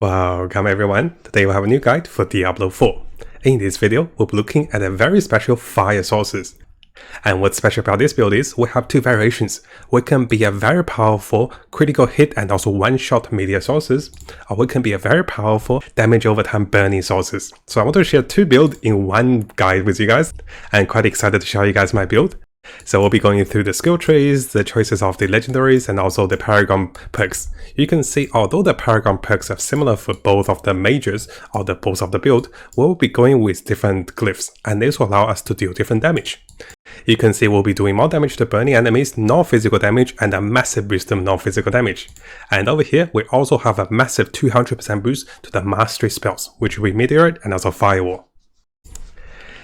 Welcome everyone, today we have a new guide for Diablo 4. In this video, we'll be looking at a very special fire sources. And what's special about this build is we have two variations. We can be a very powerful critical hit and also one-shot media sources, or we can be a very powerful damage over time burning sources. So I want to share two builds in one guide with you guys, and quite excited to show you guys my build. So we'll be going through the skill trees, the choices of the legendaries, and also the Paragon perks. You can see although the Paragon perks are similar for both of the mages or the both of the build, we'll be going with different glyphs, and this will allow us to deal different damage. You can see we'll be doing more damage to burning enemies, non-physical damage, and a massive boost to non-physical damage. And over here, we also have a massive 200% boost to the mastery spells, which will be Meteorite and also Firewall.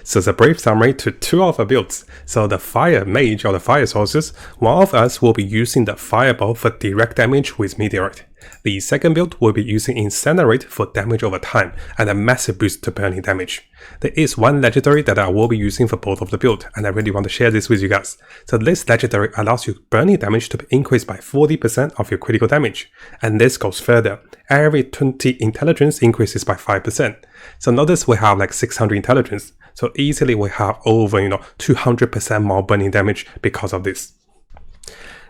So as a brief summary to two of our builds. So the Fire Mage or the Fire Sources, one of us will be using the Fireball for direct damage with Meteorite. The second build will be using Incinerate for damage over time and a massive boost to burning damage. There is one legendary that I will be using for both of the build, and I really want to share this with you guys. So this legendary allows you burning damage to be increased by 40% of your critical damage, and this goes further. Every 20 intelligence increases by 5%. So notice we have like 600 intelligence. So easily we have over 200% more burning damage because of this.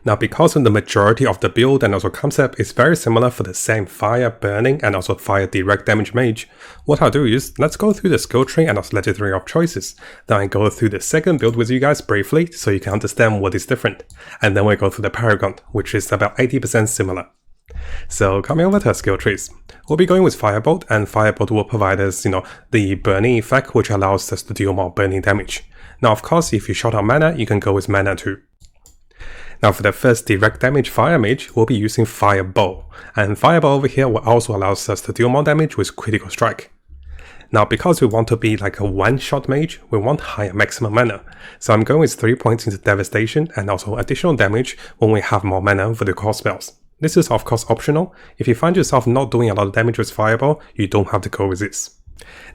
Now because the majority of the build and also concept is very similar for the same fire burning and also fire direct damage mage, what I'll do is let's go through the skill tree and also legendary of choices. Then I go through the second build with you guys briefly so you can understand what is different. And then we go through the Paragon, which is about 80% similar. So coming over to our skill trees, we'll be going with Firebolt, and Firebolt will provide us, the burning effect, which allows us to deal more burning damage. Now of course, if you short on mana, you can go with mana too. Now for the first direct damage fire mage, we'll be using Fireball, and Fireball over here will also allow us to deal more damage with critical strike. Now because we want to be like a one-shot mage, we want higher maximum mana, so I'm going with 3 points into devastation and also additional damage when we have more mana for the core spells. This is of course optional. If you find yourself not doing a lot of damage with Fireball, you don't have to go with this.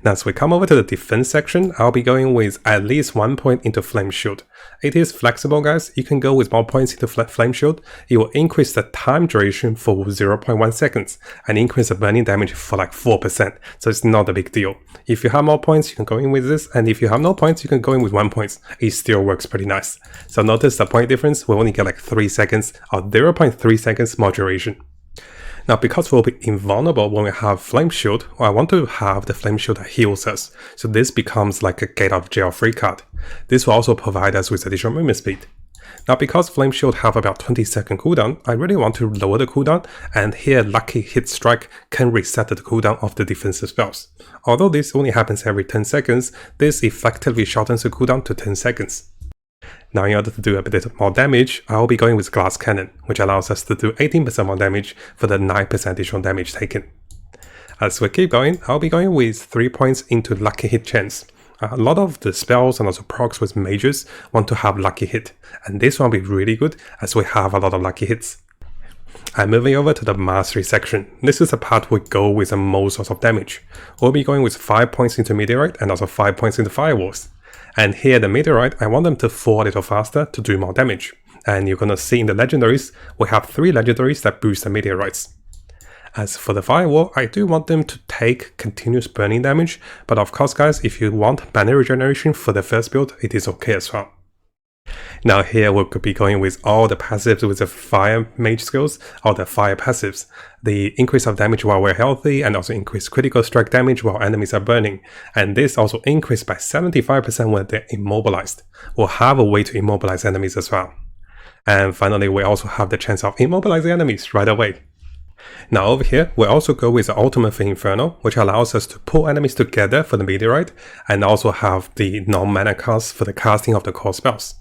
Now as we come over to the defense section, I'll be going with at least 1 point into Flame Shield. It is flexible guys, you can go with more points into Flame Shield. It will increase the time duration for 0.1 seconds and increase the burning damage for like 4%, so it's not a big deal. If you have more points, you can go in with this, and if you have no points, you can go in with 1 point. It still works pretty nice. So notice the point difference, we only get like 3 seconds or 0.3 seconds more duration. Now because we'll be invulnerable when we have Flame Shield, I want to have the Flame Shield that heals us, so this becomes like a get out of jail free card. This will also provide us with additional movement speed. Now because Flame Shield have about 20-second cooldown, I really want to lower the cooldown, and here Lucky Hit Strike can reset the cooldown of the defensive spells. Although this only happens every 10 seconds, this effectively shortens the cooldown to 10 seconds. Now in order to do a bit more damage, I'll be going with Glass Cannon, which allows us to do 18% more damage for the 9% additional damage taken. As we keep going, I'll be going with 3 points into Lucky Hit Chance. A lot of the spells and also procs with mages want to have Lucky Hit, and this one will be really good as we have a lot of Lucky Hits. And moving over to the Mastery section, this is the part we go with the most sorts of damage. We'll be going with 5 points into Meteorite and also 5 points into Firewalls. And here the Meteorite, I want them to fall a little faster to do more damage. And you're gonna see in the legendaries, we have 3 legendaries that boost the Meteorites. As for the Firewall, I do want them to take continuous burning damage, but of course guys, if you want mana regeneration for the first build, it is okay as well. Now here we could be going with all the passives with the fire mage skills or the fire passives. The increase of damage while we're healthy and also increase critical strike damage while enemies are burning. And this also increased by 75% when they're immobilized. We'll have a way to immobilize enemies as well. And finally we also have the chance of immobilizing enemies right away. Now over here, we also go with the Ultimate for Inferno, which allows us to pull enemies together for the Meteorite and also have the non-mana cost for the casting of the core spells.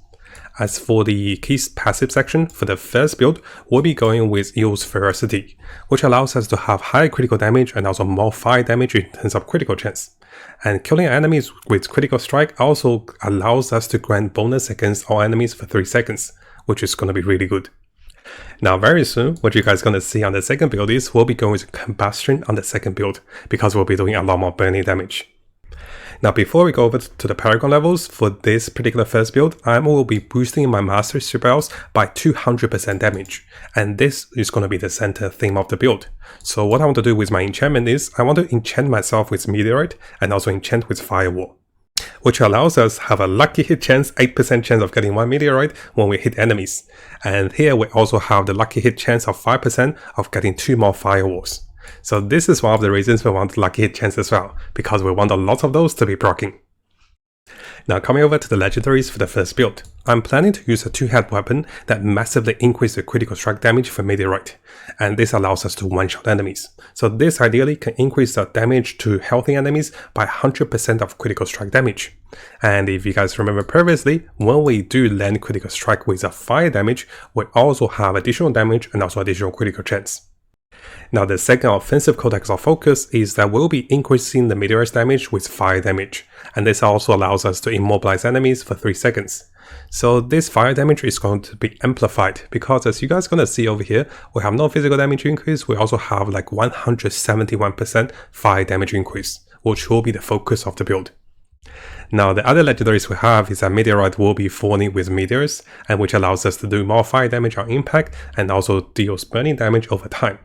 As for the key passive section, for the first build, we'll be going with Eul's Ferocity, which allows us to have high critical damage and also more fire damage in terms of critical chance. And killing enemies with critical strike also allows us to grant bonus against all enemies for 3 seconds, which is going to be really good. Now very soon, what you guys are going to see on the second build is we'll be going with Combustion on the second build, because we'll be doing a lot more burning damage. Now before we go over to the Paragon levels, for this particular first build, I will be boosting my mastery spells by 200% damage, and this is going to be the center theme of the build. So what I want to do with my enchantment is, I want to enchant myself with Meteorite and also enchant with Firewall, which allows us have a lucky hit chance, 8% chance of getting 1 Meteorite when we hit enemies. And here we also have the lucky hit chance of 5% of getting 2 more Firewalls. So this is one of the reasons we want lucky hit chance as well, because we want a lot of those to be proccing. Now coming over to the legendaries for the first build, I'm planning to use a 2-hand weapon that massively increases the critical strike damage for Meteorite, and this allows us to one-shot enemies. So this ideally can increase the damage to healthy enemies by 100% of critical strike damage. And if you guys remember previously, when we do land critical strike with a fire damage, we also have additional damage and also additional critical chance. Now the second offensive codex of focus is that we'll be increasing the Meteorite's damage with fire damage, and this also allows us to immobilize enemies for 3 seconds. So this fire damage is going to be amplified, because as you guys gonna see over here, we have no physical damage increase, we also have like 171% fire damage increase, which will be the focus of the build. Now the other legendaries we have is that Meteorite will be falling with meteors, and which allows us to do more fire damage on impact and also deals burning damage over time.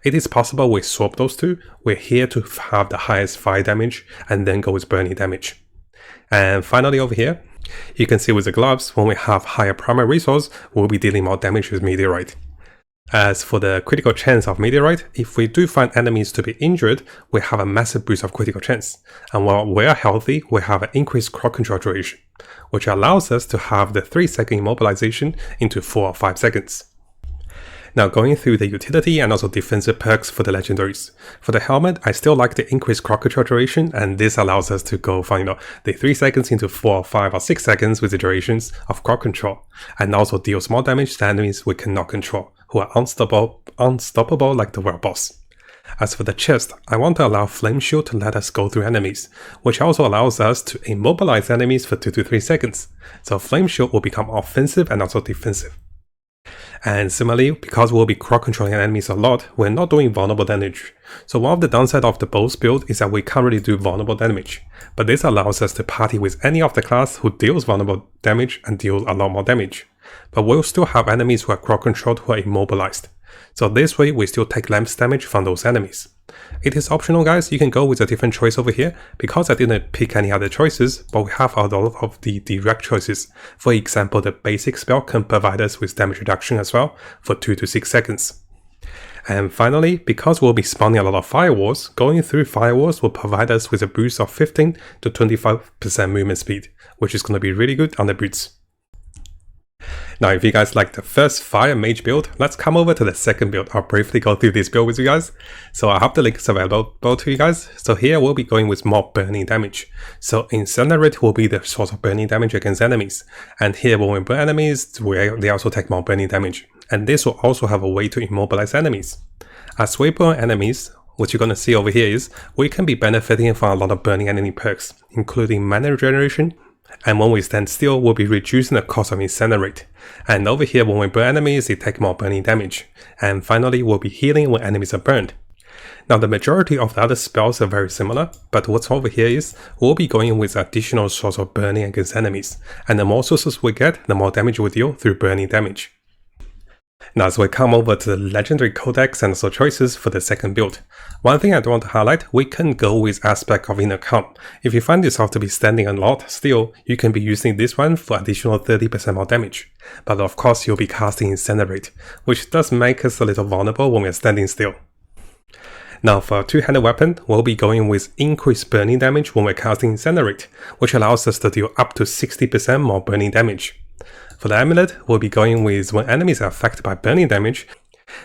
It is possible we swap those two. We're here to have the highest fire damage and then go with burning damage. And finally over here, you can see with the gloves, when we have higher primary resource, we'll be dealing more damage with Meteorite. As for the critical chance of Meteorite, if we do find enemies to be injured, we have a massive boost of critical chance. And while we are healthy, we have an increased crowd control duration, which allows us to have the 3-second immobilization into 4 or 5 seconds. Now going through the utility and also defensive perks for the legendaries. For the helmet, I still like the increased crowd control duration, and this allows us to go from the 3 seconds into 4 or 5 or 6 seconds with the durations of crowd control, and also deals more damage to enemies we cannot control, who are unstoppable like the world boss. As for the chest, I want to allow Flame Shield to let us go through enemies, which also allows us to immobilize enemies for 2 to 3 seconds. So Flame Shield will become offensive and also defensive. And similarly, because we'll be crowd controlling enemies a lot, we're not doing vulnerable damage. So one of the downside of the bows build is that we can't really do vulnerable damage, but this allows us to party with any of the class who deals vulnerable damage and deals a lot more damage. But we'll still have enemies who are crowd controlled who are immobilized. So this way we still take lamps damage from those enemies. It is optional guys, you can go with a different choice over here, because I didn't pick any other choices, but we have a lot of the direct choices. For example, the basic spell can provide us with damage reduction as well for 2 to 6 seconds. And finally, because we'll be spawning a lot of firewalls, going through firewalls will provide us with a boost of 15 to 25% movement speed, which is going to be really good on the boots. Now if you guys like the first fire mage build, let's come over to the second build. I'll briefly go through this build with you guys. So I have the links available to you guys. So here we'll be going with more burning damage. So Incinerate will be the source of burning damage against enemies. And here when we burn enemies, they also take more burning damage. And this will also have a way to immobilize enemies. As we burn enemies, what you're going to see over here is, we can be benefiting from a lot of burning enemy perks, including mana regeneration. And when we stand still, we'll be reducing the cost of Incinerate. And over here, when we burn enemies, they take more burning damage. And finally, we'll be healing when enemies are burned. Now the majority of the other spells are very similar, but what's over here is, we'll be going with additional source of burning against enemies. And the more sources we get, the more damage we deal through burning damage. Now as we come over to the legendary codex and also choices for the second build, one thing I do want to highlight, we can go with aspect of inner calm. If you find yourself to be standing a lot still, you can be using this one for additional 30% more damage. But of course you'll be casting Incinerate, which does make us a little vulnerable when we're standing still. Now for a two-handed weapon, we'll be going with increased burning damage when we're casting Incinerate, which allows us to deal up to 60% more burning damage. For the amulet, we'll be going with when enemies are affected by burning damage,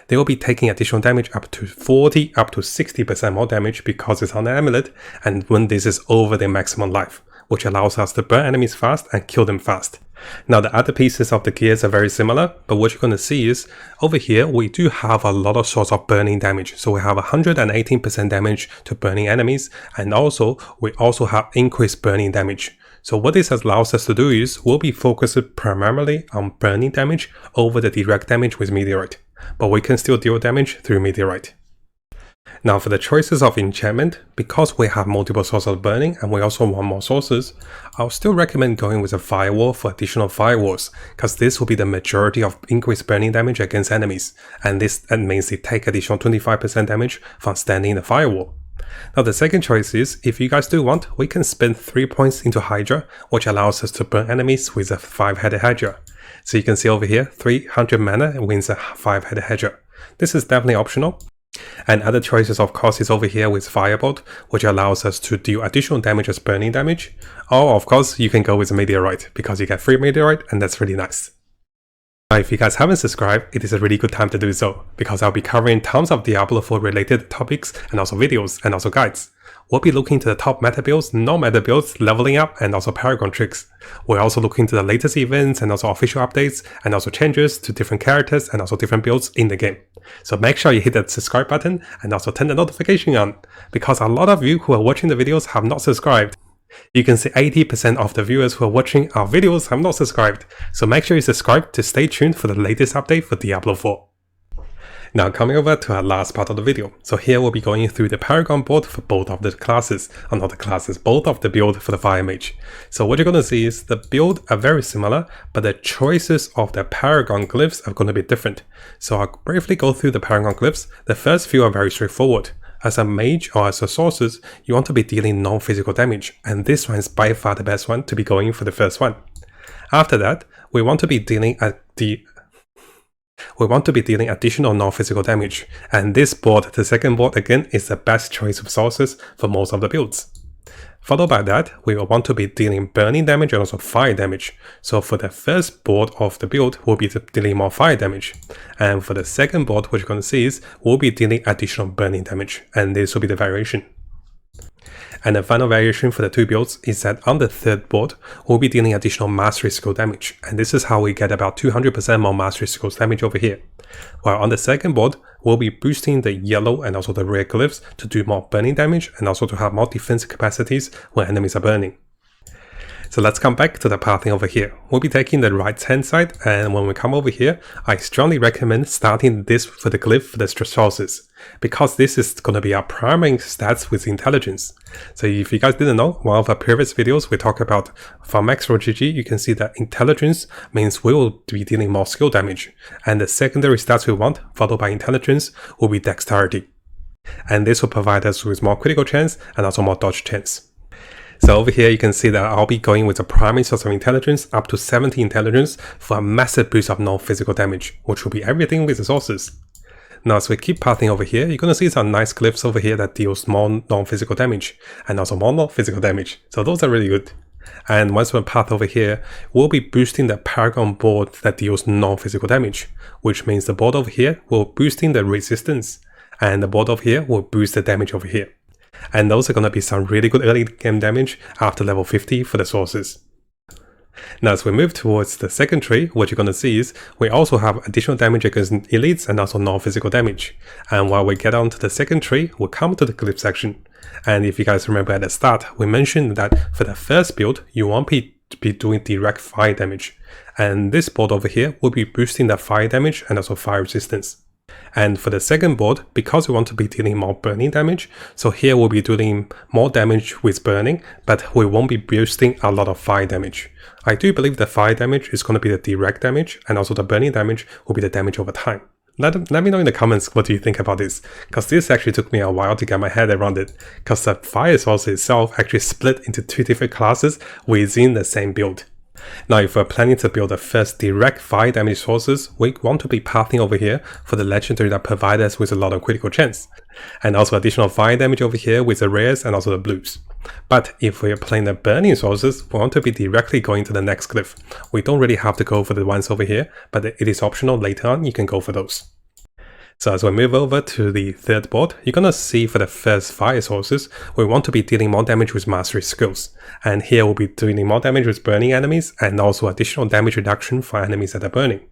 they will be taking additional damage up to 40 up to 60% more damage because it's on the amulet, and when this is over their maximum life, which allows us to burn enemies fast and kill them fast. Now the other pieces of the gears are very similar, but what you're going to see is, over here we do have a lot of source of burning damage. So we have 118% damage to burning enemies, and we also have increased burning damage. So what this allows us to do is, we'll be focused primarily on burning damage over the direct damage with Meteorite, but we can still deal damage through Meteorite. Now for the choices of enchantment, because we have multiple sources of burning and we also want more sources, I'll still recommend going with a firewall for additional firewalls, because this will be the majority of increased burning damage against enemies, and this means they take additional 25% damage from standing in the firewall. Now the second choice is, if you guys do want, we can spend 3 points into Hydra, which allows us to burn enemies with a 5-headed Hydra. So you can see over here, 300 mana wins a 5-headed Hydra. This is definitely optional. And other choices of course is over here with Firebolt, which allows us to deal additional damage as burning damage. Or of course you can go with Meteorite, because you get free Meteorite and that's really nice. Now if you guys haven't subscribed, it is a really good time to do so, because I'll be covering tons of Diablo 4 related topics and also videos and also guides. We'll be looking to the top meta builds, non-meta builds, leveling up, and also Paragon tricks. We're also looking to the latest events and also official updates, and also changes to different characters and also different builds in the game. So make sure you hit that subscribe button and also turn the notification on, because a lot of you who are watching the videos have not subscribed. You can see 80% of the viewers who are watching our videos have not subscribed, so make sure you subscribe to stay tuned for the latest update for Diablo 4. Now coming over to our last part of the video. So here we'll be going through the Paragon board for both of the classes, or not the classes, both of the build for the Fire Mage. So what you're going to see is the build are very similar, but the choices of the Paragon glyphs are going to be different. So I'll briefly go through the Paragon glyphs. The first few are very straightforward. As a mage or as a sorcerer, you want to be dealing non-physical damage, and this one is by far the best one to be going for the first one. After that, we want to be dealing additional non-physical damage, and this board, the second board again, is the best choice of sources for most of the builds. Followed by that, we will want to be dealing burning damage and also fire damage. So for the first board of the build, we'll be dealing more fire damage. And for the second board, what you're going to see is, we'll be dealing additional burning damage, and this will be the variation. And the final variation for the two builds is that on the third board, we'll be dealing additional mastery skill damage, and this is how we get about 200% more mastery skills damage over here. While on the second board, we'll be boosting the yellow and also the red glyphs to do more burning damage and also to have more defense capacities when enemies are burning. So let's come back to the pathing over here. We'll be taking the right hand side, and when we come over here, I strongly recommend starting this for the glyph for the sources, because this is going to be our primary stats with intelligence. So if you guys didn't know, one of our previous videos we talked about for max GG, you can see that intelligence means we will be dealing more skill damage, and the secondary stats we want, followed by intelligence, will be dexterity. And this will provide us with more critical chance and also more dodge chance. So over here you can see that I'll be going with a primary source of intelligence up to 70 intelligence for a massive boost of non-physical damage, which will be everything with the sources. Now as we keep pathing over here, you're going to see some nice glyphs over here that deals more non-physical damage and also more non-physical damage. So those are really good. And once we path over here, we'll be boosting the Paragon board that deals non-physical damage, which means the board over here will boosting the resistance, and the board over here will boost the damage over here. And those are going to be some really good early game damage after level 50 for the sources. Now as we move towards the second tree, what you're going to see is we also have additional damage against elites and also non-physical damage. And while we get on to the second tree, we'll come to the glyph section. And if you guys remember at the start, we mentioned that for the first build, you want to be doing direct fire damage. And this board over here will be boosting the fire damage and also fire resistance. And for the second board, because we want to be dealing more burning damage, so here we'll be doing more damage with burning, but we won't be boosting a lot of fire damage. I do believe the fire damage is going to be the direct damage, and also the burning damage will be the damage over time. Let me know in the comments what do you think about this, because this actually took me a while to get my head around it, because the fire source itself actually split into two different classes within the same build. Now if we're planning to build the first direct fire damage sources, we want to be pathing over here for the legendary that provide us with a lot of critical chance, and also additional fire damage over here with the rares and also the blues. But if we're playing the burning sources, we want to be directly going to the next glyph. We don't really have to go for the ones over here, but it is optional later on, you can go for those. So as we move over to the third board, you're going to see for the first fire sources, we want to be dealing more damage with mastery skills. And here we'll be dealing more damage with burning enemies and also additional damage reduction for enemies that are burning.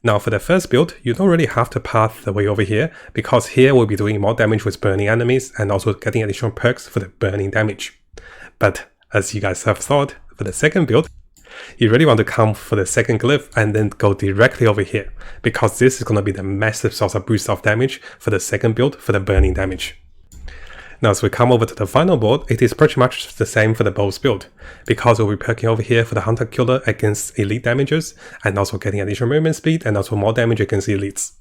Now for the first build, you don't really have to path the way over here, because here we'll be doing more damage with burning enemies and also getting additional perks for the burning damage. But as you guys have thought, for the second build, You really want to come for the second glyph and then go directly over here, because this is going to be the massive source of boost of damage for the second build for the burning damage. Now as we come over to the final board, it is pretty much the same for the both build, because we'll be perking over here for the Hunter Killer against elite damages, and also getting additional movement speed and also more damage against elites.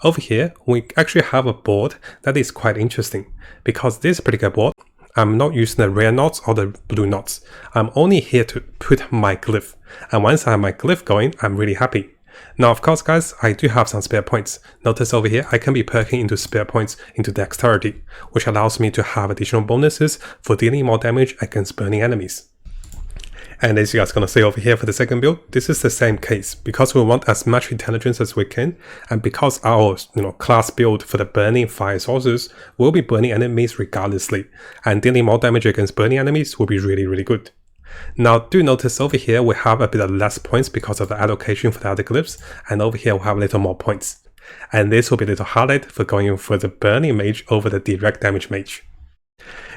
Over here, we actually have a board that is quite interesting, because this particular board, I'm not using the rare knots or the blue knots. I'm only here to put my glyph, and once I have my glyph going, I'm really happy. Now of course guys, I do have some spare points. Notice over here, I can be perking into spare points into dexterity, which allows me to have additional bonuses for dealing more damage against burning enemies. And as you guys gonna see over here for the second build, this is the same case, because we want as much intelligence as we can, and because our class build for the burning fire sources will be burning enemies regardlessly, and dealing more damage against burning enemies will be really good. Now do notice over here we have a bit of less points because of the allocation for the other glyphs, and over here we have a little more points. And this will be a little highlight for going for the burning mage over the direct damage mage.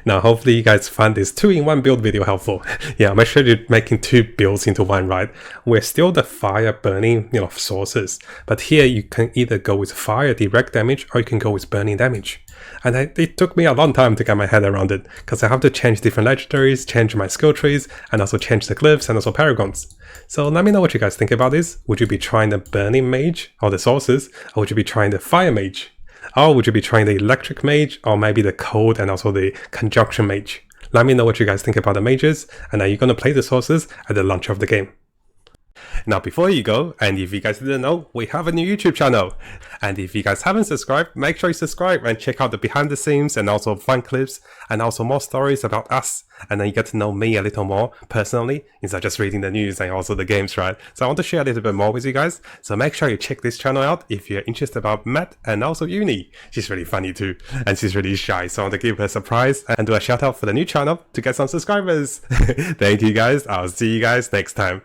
Now hopefully you guys find this 2-in-1 build video helpful. Yeah, I'm actually making 2 builds into one, right? We're still the fire burning sources, but here you can either go with fire direct damage or you can go with burning damage. And it took me a long time to get my head around it, because I have to change different legendaries, change my skill trees, and also change the glyphs and also paragons. So let me know what you guys think about this. Would you be trying the burning mage or the sources, or would you be trying the fire mage? Or would you be trying the electric mage, or maybe the cold and also the conjunction mage? Let me know what you guys think about the mages, and are you going to play the sources at the launch of the game? Now before you go, and if you guys didn't know, we have a new YouTube channel. And if you guys haven't subscribed, make sure you subscribe and check out the behind the scenes and also fun clips and also more stories about us. And then you get to know me a little more personally instead of just reading the news and also the games, right? So I want to share a little bit more with you guys. So make sure you check this channel out if you're interested about Matt and also Uni. She's really funny too, and she's really shy. So I want to give her a surprise and do a shout out for the new channel to get some subscribers. Thank you guys. I'll see you guys next time.